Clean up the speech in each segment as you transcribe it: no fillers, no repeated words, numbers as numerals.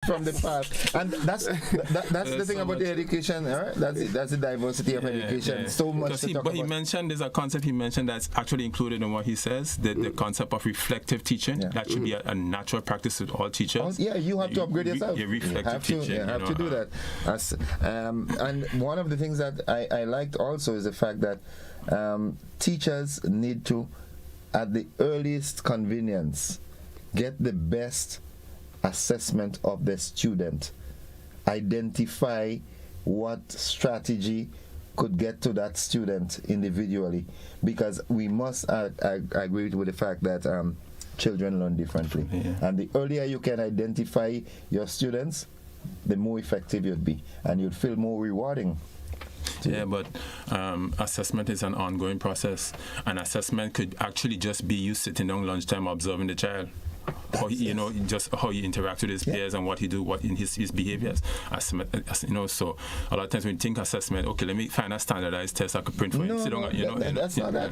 from the past. And that's the thing about the education, right? That's the diversity of education. So much to talk but about. He mentioned, there's a concept he mentioned that's actually included in what he says, the concept of reflective teaching. That should be a natural practice with all teachers. You have to upgrade yourself. Reflective teaching. You have to do that. And one of the things that I liked also is the fact that teachers need to, at the earliest convenience, get the best assessment of the student, identify what strategy could get to that student individually, because we must agree with the fact that children learn differently. And the earlier you can identify your students, the more effective you'd be, and you'd feel more rewarding. Yeah, but assessment is an ongoing process. An assessment could actually just be you sitting down lunchtime observing the child. Just how he interacts with his peers and what he do, what in his behaviors. So a lot of times when you think assessment, okay, let me find a standardized test I could print for you. That's not that.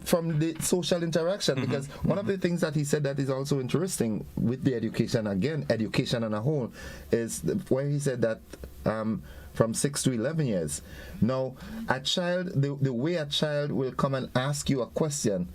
From the social interaction, because one of the things that he said that is also interesting with the education on a whole, is where he said that from 6 to 11 years. Now, a child, the way a child will come and ask you a question,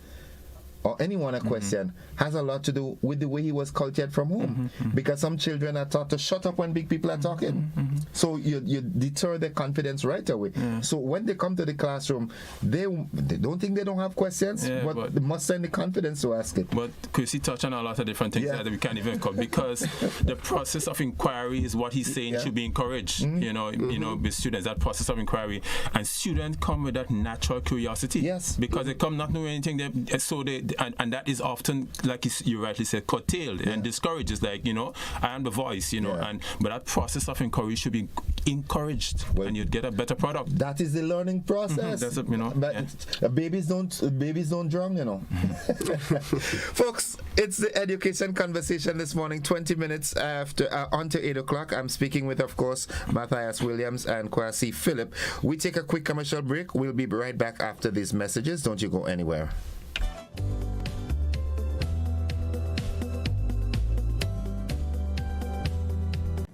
or anyone a question, has a lot to do with the way he was cultured from home. Because some children are taught to shut up when big people are talking. So you deter their confidence right away. So when they come to the classroom, they don't think they don't have questions, but they must send the confidence to ask it. But Kwasi touched on a lot of different things that we can't even cover, because the process of inquiry is what he's saying should be encouraged. With students, that process of inquiry, and students come with that natural curiosity. Yes, because they come not knowing anything, and that is often, like you rightly said, curtailed and discouraged. Like, I am the voice, but that process of inquiry should be encouraged, and you'd get a better product. That is the learning process. That's it, But babies don't drown, Folks, it's the education conversation this morning, 20 minutes after onto 8 o'clock. I'm speaking with, of course, Matthias Williams and Kwasi Philip. We take a quick commercial break. We'll be right back after these messages. Don't you go anywhere.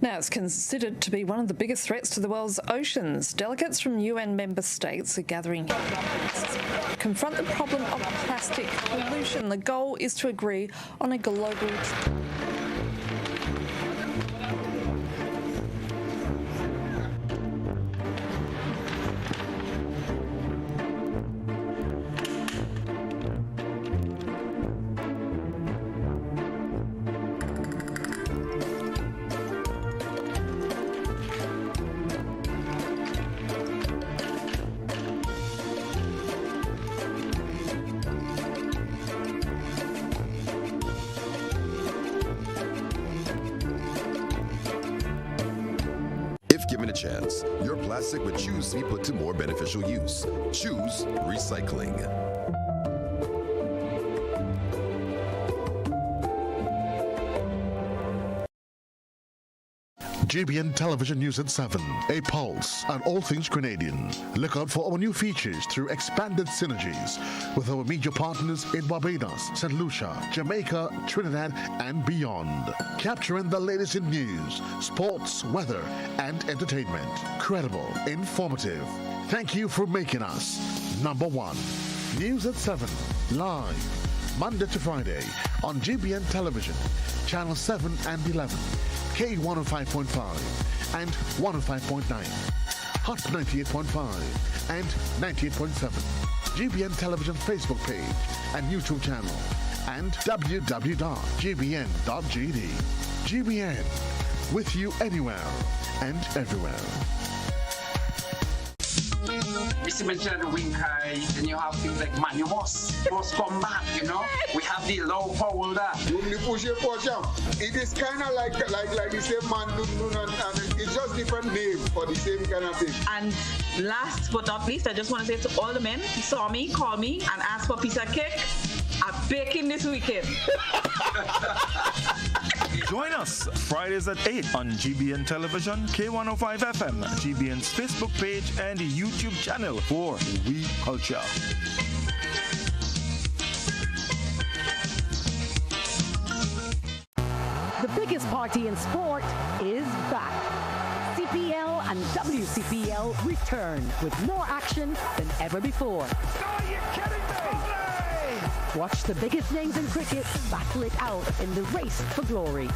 Now, it's considered to be one of the biggest threats to the world's oceans. Delegates from UN member states are gathering to confront the problem of plastic pollution. The goal is to agree on a global... Given a chance, your plastic would choose to be put to more beneficial use. Choose recycling. GBN Television News at 7, a pulse on all things Grenadian. Look out for our new features through expanded synergies with our media partners in Barbados, St. Lucia, Jamaica, Trinidad, and beyond. Capturing the latest in news, sports, weather, and entertainment. Credible, informative. Thank you for making us number one. News at 7, live, Monday to Friday on GBN Television, Channel 7 and 11. K105.5 and 105.9, Hot 98.5 and 98.7, GBN Television Facebook page and YouTube channel, and www.gbn.gd. GBN, with you anywhere and everywhere. You mentioned the wing high, then you have things like man, you must come back, We have the low folder. It is kind of like the same man, and it's just different name for the same kind of thing. And last but not least, I just want to say to all the men who saw me, call me, and ask for a piece of cake. I'm baking this weekend. Join us Fridays at 8 on GBN Television, K105 FM, GBN's Facebook page, and the YouTube channel for We Culture. The big biggest party in sport is back. CPL and WCPL return with more action than ever before. Are you kidding me? Watch the biggest names in cricket battle it out in the race for glory.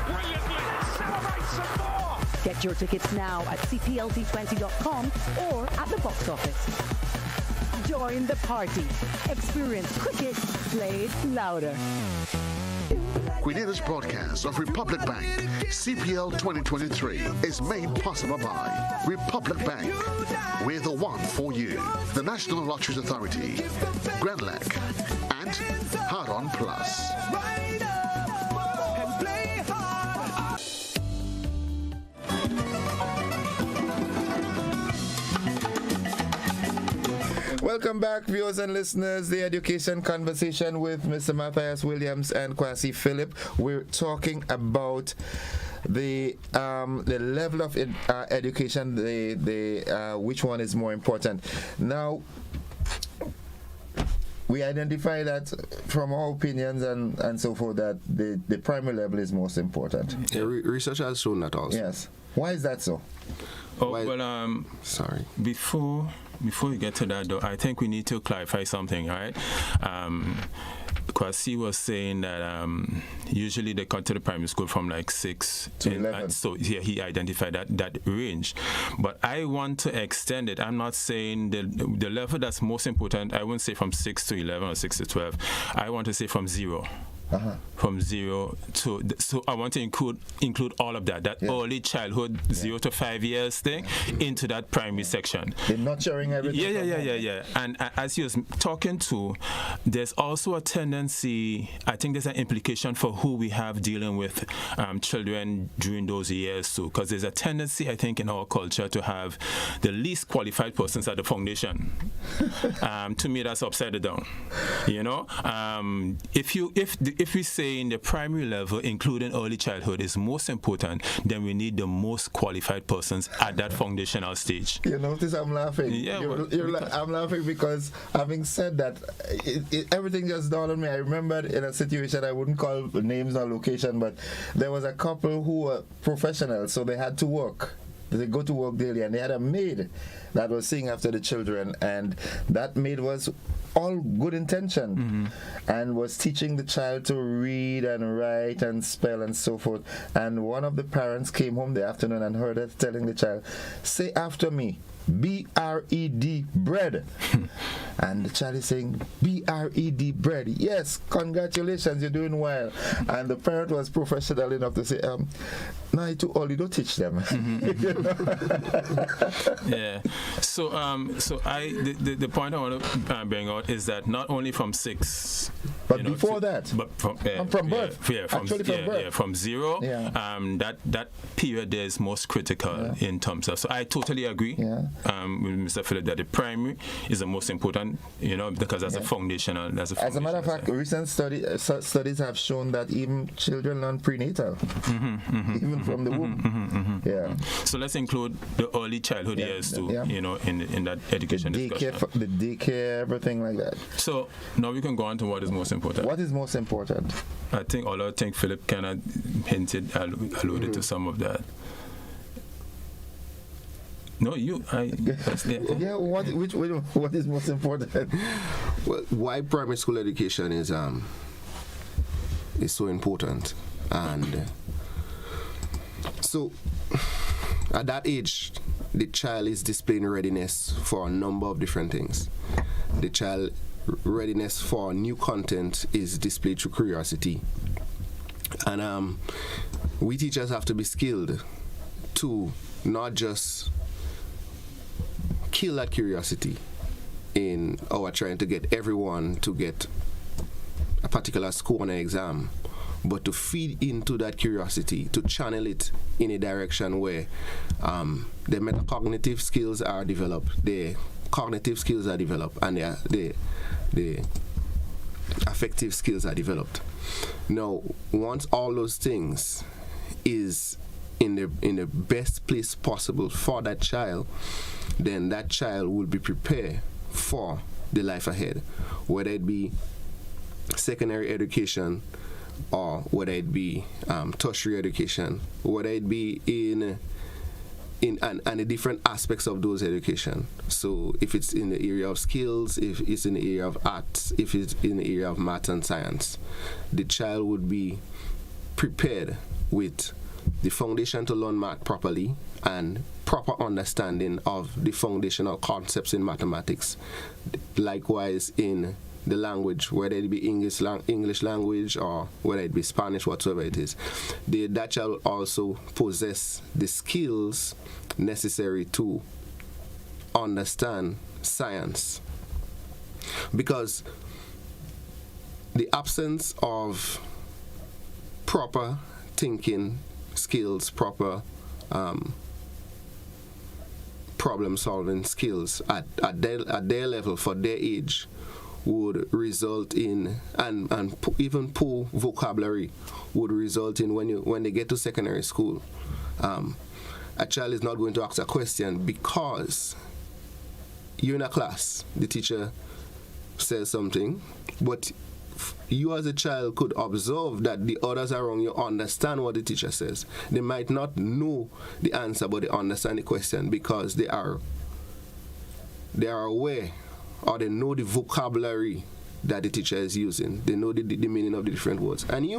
Brilliantly. Celebrate some more. Get your tickets now at cplt20.com or at the box office. Join the party. Experience cricket played louder. Grenada's broadcast of Republic Bank CPL 2023 is made possible by Republic Bank. We're the one for you. The National Lotteries Authority, Grenlec, and Hard On Plus. Welcome back, viewers and listeners. The Education Conversation with Mr. Matthias Williams and Kwasi Philip. We're talking about the level of education, which one is more important. Now, we identify that from our opinions and so forth that the primary level is most important. Yeah, research has shown that also. Yes. Why is that so? Sorry. Before we get to that, though, I think we need to clarify something, right? Kwasi was saying that usually they come to the primary school from like 6 to 11. So yeah, he identified that range. But I want to extend it. I'm not saying the level that's most important. I wouldn't say from 6 to 11 or 6 to 12. I want to say from 0. From 0 to so I want to include all of that early childhood 0 to 5 years thing into that primary section. They're not sharing everything. Yeah. And as you was talking to, there's also a tendency. I think there's an implication for who we have dealing with children during those years too, because there's a tendency, I think, in our culture to have the least qualified persons at the foundation. To me, that's upside down. You know, if we say in the primary level, including early childhood, is most important, then we need the most qualified persons at that foundational stage. You notice I'm laughing. Yeah, I'm laughing because having said that, everything just dawned on me. I remembered in a situation, I wouldn't call names or location, but there was a couple who were professionals, so they had to work. They go to work daily, and they had a maid that was seeing after the children, and that maid was all good intention and was teaching the child to read and write and spell and so forth. And one of the parents came home the afternoon and heard her telling the child, "Say after me, B-R-E-D, bread." And the child is saying, B-R-E-D, bread. Yes, congratulations, you're doing well. And the parent was professional enough to say, no, you're too old, you don't teach them. Yeah. So the point I want to bring out is that not only from 6, but before that, but from birth. From 0. That period there is most critical in terms of. So I totally agree with Mr. Philip that the primary is the most important, because that's a foundational. That's a As a matter of fact, recent studies have shown that even children learn prenatal, even from the womb. So let's include the early childhood years too, in that education discussion. The daycare, everything like that. So now we can go on to what is most important. What is most important? I think Philip kind of alluded to some of that. No, you. What is most important? Well, why primary school education is so important, and so at that age, the child is displaying readiness for a number of different things. The child readiness for new content is displayed through curiosity, and we teachers have to be skilled to not just kill that curiosity in trying to get everyone to get a particular score on an exam, but to feed into that curiosity, to channel it in a direction where the metacognitive skills are developed, the cognitive skills are developed, and the affective skills are developed. Now, once all those things is in the best place possible for that child, then that child will be prepared for the life ahead, whether it be secondary education or whether it be tertiary education, whether it be in the different aspects of those education. So if it's in the area of skills, if it's in the area of arts, if it's in the area of math and science, the child would be prepared with the foundation to learn math properly and proper understanding of the foundational concepts in mathematics. Likewise in the language, whether it be English language or whether it be Spanish, whatsoever it is, that child will also possess the skills necessary to understand science. Because the absence of proper thinking skills, proper problem-solving skills at their level for their age would result in, and even poor vocabulary would result in when they get to secondary school, a child is not going to ask a question because you're in a class, the teacher says something, but you as a child could observe that the others around you understand what the teacher says. They might not know the answer, but they understand the question because they are aware, or they know the vocabulary that the teacher is using. They know the meaning of the different words. And you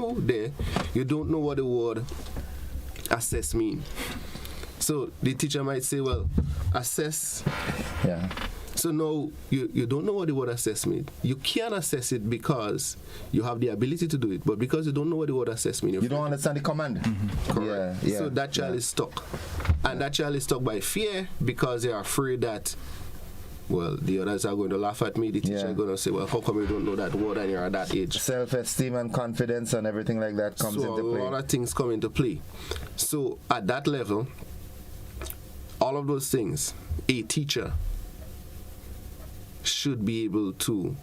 don't know what the word assess mean. So the teacher might say, well, assess. Yeah. So now you don't know what the word assess means. You can assess it because you have the ability to do it, but because you don't know what the word assess means, you don't understand the command. Mm-hmm. Correct. Yeah. So that child is stuck. And that child is stuck by fear because they are afraid that, well, the others are going to laugh at me. The teacher is going to say, well, how come you don't know that word and you're at that age? Self-esteem and confidence and everything like that comes into play. So a lot of things come into play. So at that level, all of those things, a teacher should be able to,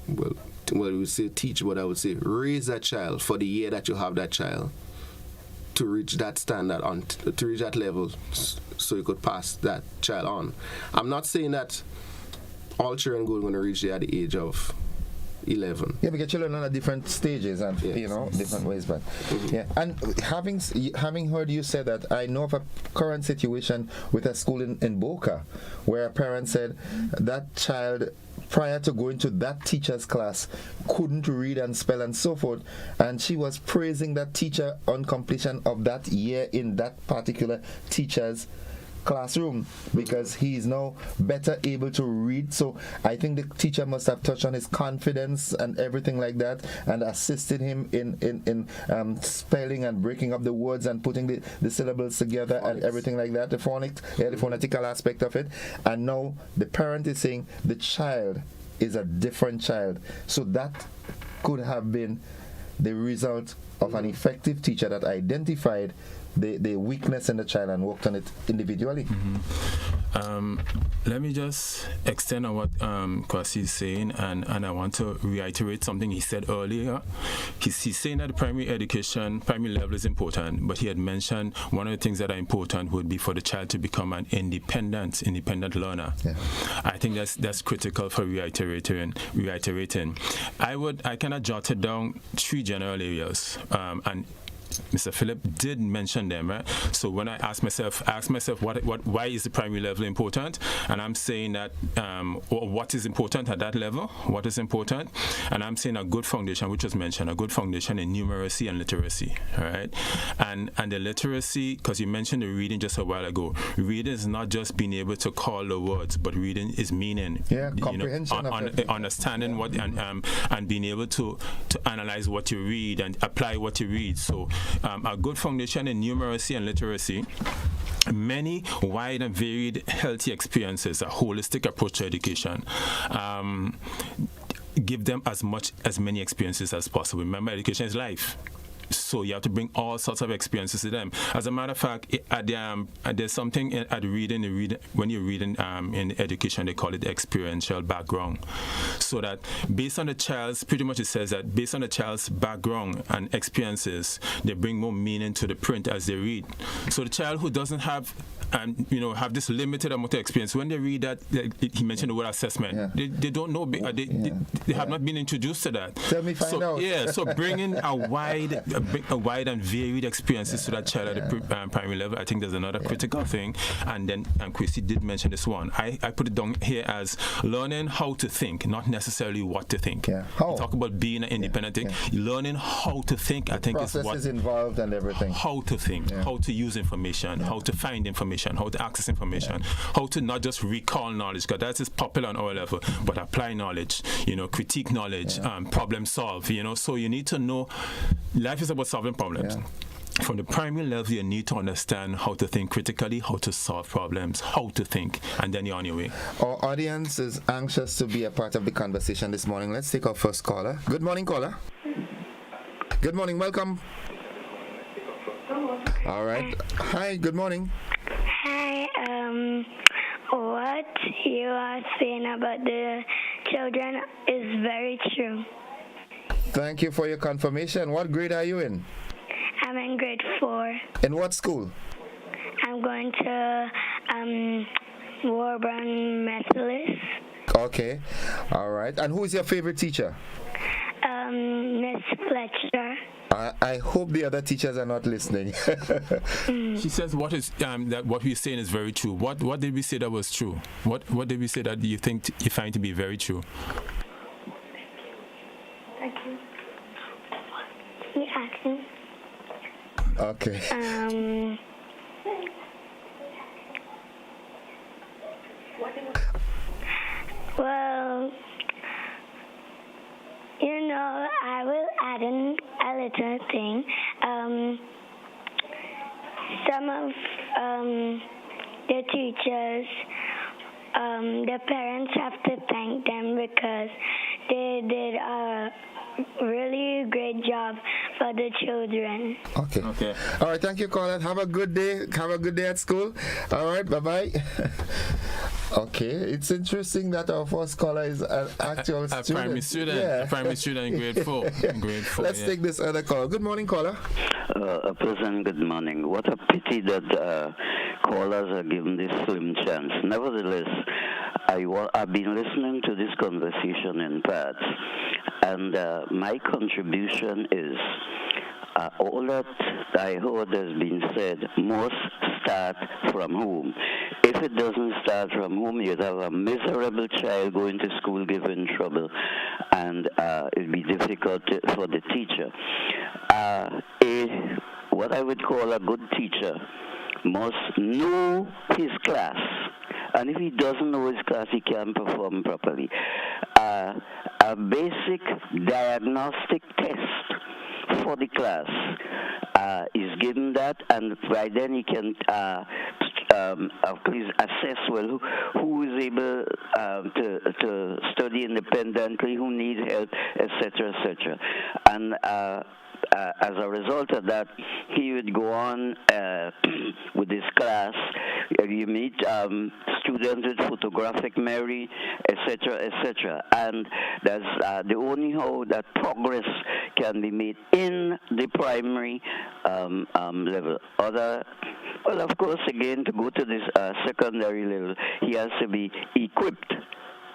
well, we would say teach, but I would say raise that child for the year that you have that child to reach that standard, to reach that level, so you could pass that child on. I'm not saying that all children are going to reach there at the age of 11. Yeah, because children are at different stages and different ways. But yeah, and having heard you say that, I know of a current situation with a school in Boca where a parent said that child, prior to going to that teacher's class, couldn't read and spell and so forth, and she was praising that teacher on completion of that year in that particular teacher's classroom because he is now better able to read. So I think the teacher must have touched on his confidence and everything like that and assisted him in spelling and breaking up the words and putting the syllables together and everything like that, the phonetical aspect of it. And now the parent is saying the child is a different child. So that could have been the result of an effective teacher that identified the weakness in the child and worked on it individually. Mm-hmm. Let me just extend on what Kwasi is saying, and I want to reiterate something he said earlier. He's saying that the primary level is important, but he had mentioned one of the things that are important would be for the child to become an independent learner. Yeah. I think that's critical for reiterating. I kind of jotted down 3 general areas, and Mr. Philip did mention them, right? So when I ask myself why is the primary level important, and I'm saying that what is important at that level, what is important, and I'm saying a good foundation, which was mentioned, a good foundation in numeracy and literacy, all right? And the literacy, because you mentioned the reading just a while ago. Reading is not just being able to call the words, but reading is meaning. Yeah, comprehension of it. Understanding what and being able to analyze what you read and apply what you read. So a good foundation in numeracy and literacy, many wide and varied healthy experiences, a holistic approach to education. Give them as many experiences as possible. Remember, education is life. So you have to bring all sorts of experiences to them. As a matter of fact, there's something at reading when you're reading in education, they call it experiential background. So that based on the child's, pretty much it says that based on the child's background and experiences, they bring more meaning to the print as they read. So the child who doesn't have have this limited amount of experience, when they read that, he mentioned the word assessment, they don't know, they have not been introduced to that. Tell me, find out. Yeah, so bringing a wide and varied experiences to that child at the primary level, I think there's another critical thing. And then Kwasi did mention this one. I put it down here as learning how to think, not necessarily what to think. Yeah. How? You talk about being an independent thing. Learning how to think, I think, is what processes involved and everything. How to think, how to use information, how to find information, how to access information, how to not just recall knowledge, because that is popular on our level, but apply knowledge, critique knowledge, problem solve, so you need to know life is about solving problems. From the primary level, you need to understand how to think critically, how to solve problems, how to think, and then you're on your way. Our audience is anxious to be a part of the conversation this morning. Let's take our first caller. Good morning, caller. Good morning, welcome. All right. Hi, good morning. Hi, what you are saying about the children is very true. Thank you for your confirmation. What grade are you in? I'm in grade 4. In what school? I'm going to Warburn Methodist. Okay. All right. And who is your favorite teacher? Miss Fletcher. I hope the other teachers are not listening. She says what is that what we're saying is very true. What did we say that was true? What did we say that you find to be very true? Thank you. You asking? Okay. Well, I will add in a little thing. Some of the teachers, the parents have to thank them because they did a really great job for the children. Okay. All right. Thank you, Colin. Have a good day. Have a good day at school. All right. Bye-bye. Okay. It's interesting that our first caller is an actual student. Primary student. A primary student in grade 4. Let's take this other call. Good morning, caller. A pleasant good morning. What a pity that callers are given this slim chance. Nevertheless, I've been listening to this conversation in parts, and my contribution is all that I heard has been said must start from home. If it doesn't start from home, you'd have a miserable child going to school giving trouble, and it'd be difficult for the teacher. What I would call a good teacher must know his class. And if he doesn't know his class, he can't perform properly. A basic diagnostic test for the class is given that, and by then he can please assess who is able to study independently, who needs help, etc., etc. And as a result of that, he would go on with his class. You meet students with photographic memory, etc., etc. And that's the only how that progress can be made in the primary level. Well, of course, again, to go to this secondary level, he has to be equipped.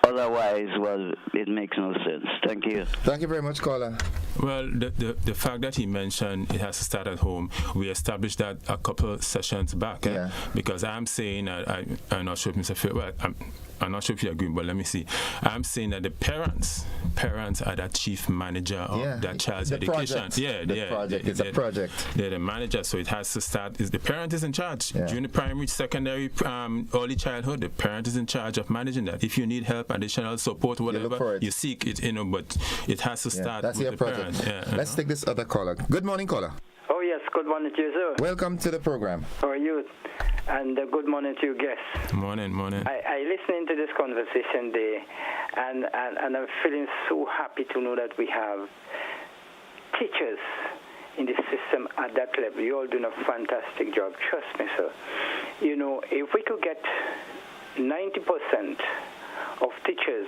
Otherwise, well, it makes no sense. Thank you. Thank you very much, caller. Well, the fact that he mentioned it has to start at home, we established that a couple of sessions back. Because I'm saying, I'm not sure if Mr. Phil, well, I'm not sure if you agree, but let me see. I'm saying that the parents are the chief manager of that child's education. Project. It's a project. They're the manager, so it has to start. The parent is in charge. During the primary, secondary, early childhood, the parent is in charge of managing that. If you need help, additional support, whatever, you seek it, but it has to start that's with your the project. parent. Let's take this other caller. Good morning, caller. Oh, yes. Good morning to you, sir. Welcome to the program. How are you? And good morning to your guests. Morning. I listening to this conversation there, and I'm feeling so happy to know that we have teachers in the system at that level. You're all doing a fantastic job. Trust me, sir. If we could get 90% of teachers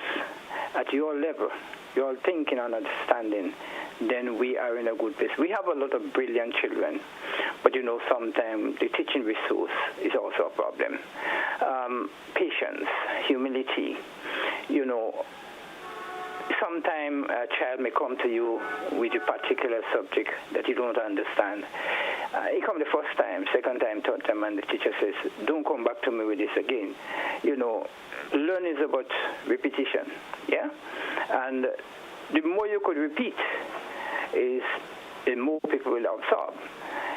at your level, your thinking and understanding, then we are in a good place. We have a lot of brilliant children, but sometimes the teaching resource is also a problem. Patience, humility, sometimes a child may come to you with a particular subject that you don't understand. He comes the first time, second time, third time, and the teacher says, don't come back to me with this again. Learning is about repetition, yeah? And the more you could repeat is the more people will absorb.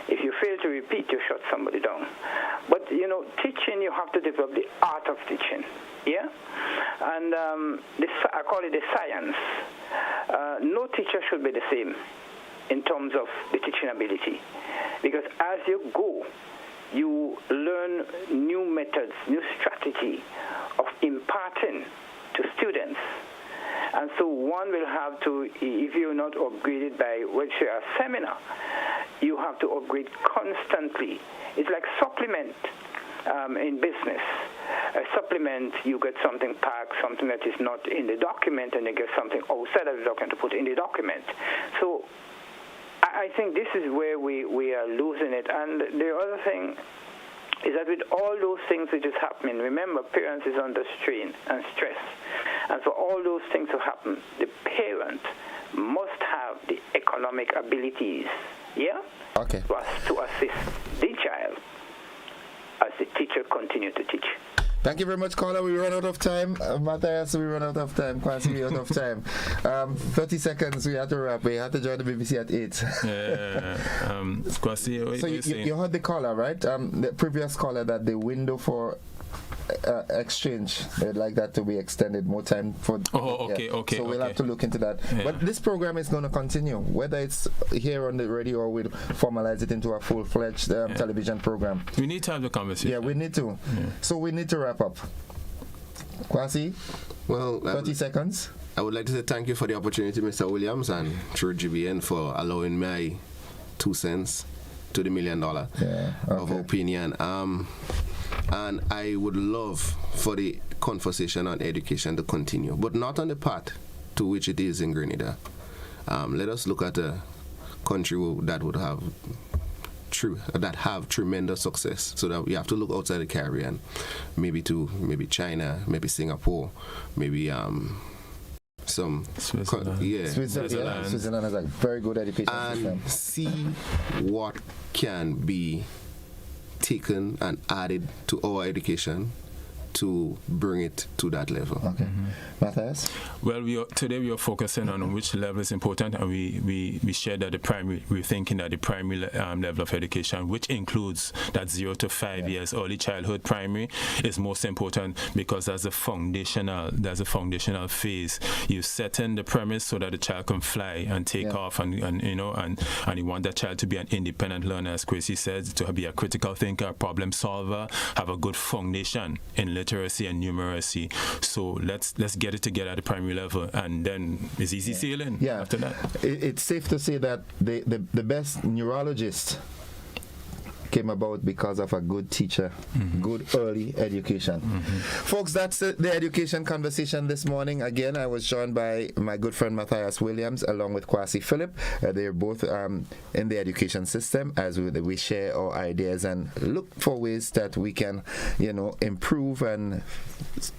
If you fail to repeat, you shut somebody down. But, teaching, you have to develop the art of teaching, yeah? And I call it the science. No teacher should be the same in terms of the teaching ability. Because as you go, you learn new methods, new strategy of imparting to students. And so one will have to, if you're not upgraded by, let's say, a seminar, you have to upgrade constantly. It's like supplement in business. A supplement, you get something packed, something that is not in the document, and you get something outside of the document to put in the document. So I think this is where we are losing it. And the other thing is that with all those things which is happening, remember, parents is under strain and stress. And for all those things to happen, the parent must have the economic abilities, yeah? Okay. To assist the child as the teacher continue to teach. Thank you very much, caller. We run out of time. Matthias, we run out of time. Kwasi, we out of time. 30 seconds, we have to wrap. We have to join the BBC at 8. Kwasi, so you heard the caller, right? The previous caller, that the window for exchange, they'd like that to be extended more time for. Okay. So we'll have to look into that. Yeah. But this program is going to continue, whether it's here on the radio or we'll formalize it into a full-fledged television program. We need to have the conversation. Yeah, we need to. Yeah. So we need to wrap up. Kwasi, 30 seconds. I would like to say thank you for the opportunity, Mr. Williams, and through GBN for allowing my 2 cents to the $1 million of opinion. And I would love for the conversation on education to continue, but not on the path to which it is in Grenada. Let us look at a country that would have tremendous success. So that we have to look outside the Caribbean, maybe China, maybe Singapore, maybe Switzerland. Switzerland has a very good education system. And see what can be taken and added to our education to bring it to that level. Okay. Matthias? Well, today we are focusing on which level is important, and we share that we're thinking that the primary level of education, which includes that 0 to 5 years early childhood primary, is most important, because that's a foundational phase. You set in the premise so that the child can fly and take off, and you want that child to be an independent learner, as Kwasi says, to be a critical thinker, problem solver, have a good foundation in literacy and numeracy. So let's get it together at the primary level, and then it's easy sailing after that. It's safe to say that the best neurologist came about because of a good teacher, good early education. Folks, that's the education conversation this morning. Again, I was joined by my good friend Matthias Williams along with Kwasi Philip. They're both in the education system, as we share our ideas and look for ways that we can, improve and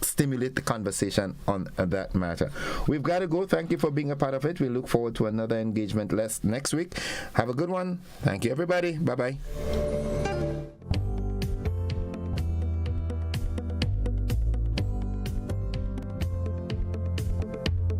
stimulate the conversation on that matter. We've got to go. Thank you for being a part of it. We look forward to another engagement next week. Have a good one. Thank you, everybody. Bye-bye.